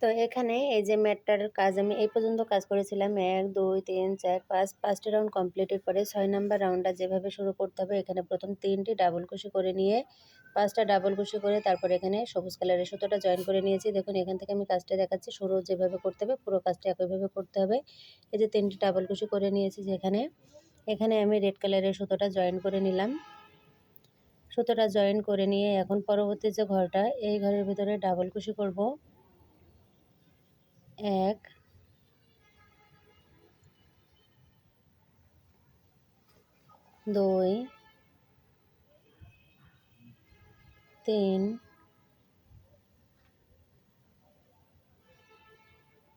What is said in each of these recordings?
তো এখানে এই যে ম্যাটটার কাজ আমি এই পর্যন্ত কাজ করেছিলাম ১, ২, ৩, ৪, ৫, ৫টি রাউন্ড কমপ্লিটের পরে ৬ নাম্বার রাউন্ডটা যেভাবে শুরু করতে হবে এখানে প্রথম ৩টি ডাবল কুশি করে নিয়ে ৫টা ডাবল কুশি করে তারপর এখানে সবুজ কালারের সুতোটা জয়েন করে নিয়েছি। দেখুন এখান থেকে আমি কাজটা দেখাচ্ছি, শুরু যেভাবে করতে হবে পুরো কাজটা একইভাবে করতে হবে। এই যে ৩টি ডাবল কুশি করে নিয়েছি যেখানে এখানে আমি রেড কালারের সুতোটা জয়েন করে নিলাম। সুতোটা জয়েন করে নিয়ে এখন পরবর্তী যে ঘরটা এই ঘরের ভিতরে ডাবল কুশি করব। ১, ২, ৩,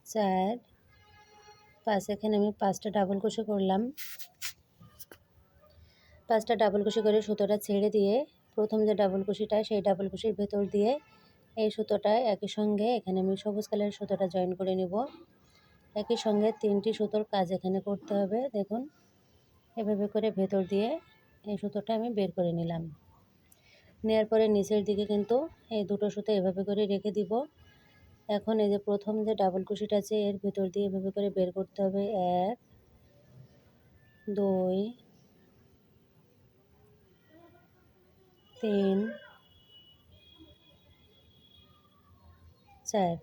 ৪, ৫। এখানে আমি ৫টা ডাবল কুশি করলাম। ৫টা ডাবল কুশি করে সুতোটা ছেড়ে দিয়ে প্রথম যে ডাবল কুশিটা সেই ডাবল কুশির ভেতর দিয়ে এই সুতোটা একই সঙ্গে এখানে আমি সবুজ কালারের সুতোটা জয়েন করে নিব। একই সঙ্গে ৩টি সুতোর কাজ এখানে করতে হবে। দেখুন এভাবে করে ভেতর দিয়ে এই সুতোটা আমি বের করে নিলাম। নেওয়ার পরে নিচের দিকে কিন্তু এই দুটো সুতো এভাবে করে রেখে দিব। এখন এই যে প্রথম যে ডাবল কুশিটা আছে এর ভেতর দিয়ে এভাবে করে বের করতে হবে। ১, ২, ৩, ৪।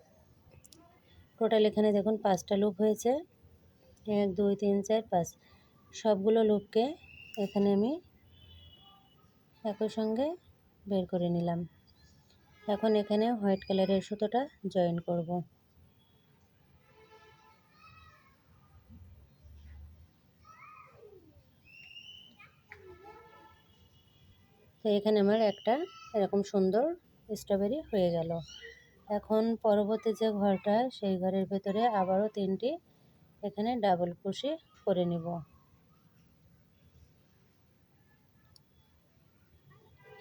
টোটাল এখানে দেখুন ৫টা লুপ হয়েছে। ১, ২, ৩, ৪, ৫। সবগুলো লুপকে এখানে আমি একই সঙ্গে বের করে নিলাম। এখন এখানে হোয়াইট কালারের সুতোটা জয়েন করব। তো এখানে আমার একটা এরকম সুন্দর স্ট্রবেরি হয়ে গেল। এখন পরবর্তী যে ঘরটা সেই ঘরের ভেতরে আবারও ৩টি এখানে ডাবল কুশি করে নিব।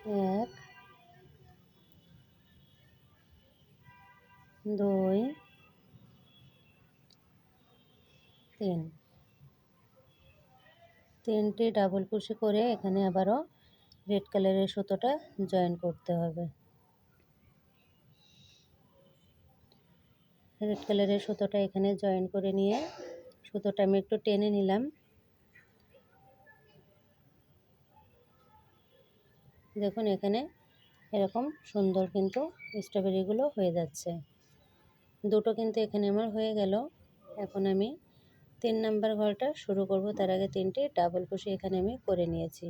১, ২, ৩। ৩টি ডাবল কুশি করে এখানে আবারও রেড কালারের সুতোটা জয়েন করতে হবে। রেড কালারের সুতোটা এখানে জয়েন করে নিয়ে সুতোটা আমি একটু টেনে নিলাম। দেখুন এখানে এরকম সুন্দর কিন্তু স্ট্রবেরিগুলো হয়ে যাচ্ছে। দুটো কিন্তু এখানে আমার হয়ে গেল। এখন আমি ৩ নাম্বার ঘরটা শুরু করব, তার আগে ৩টি ডাবল কুশি এখানে আমি করে নিয়েছি।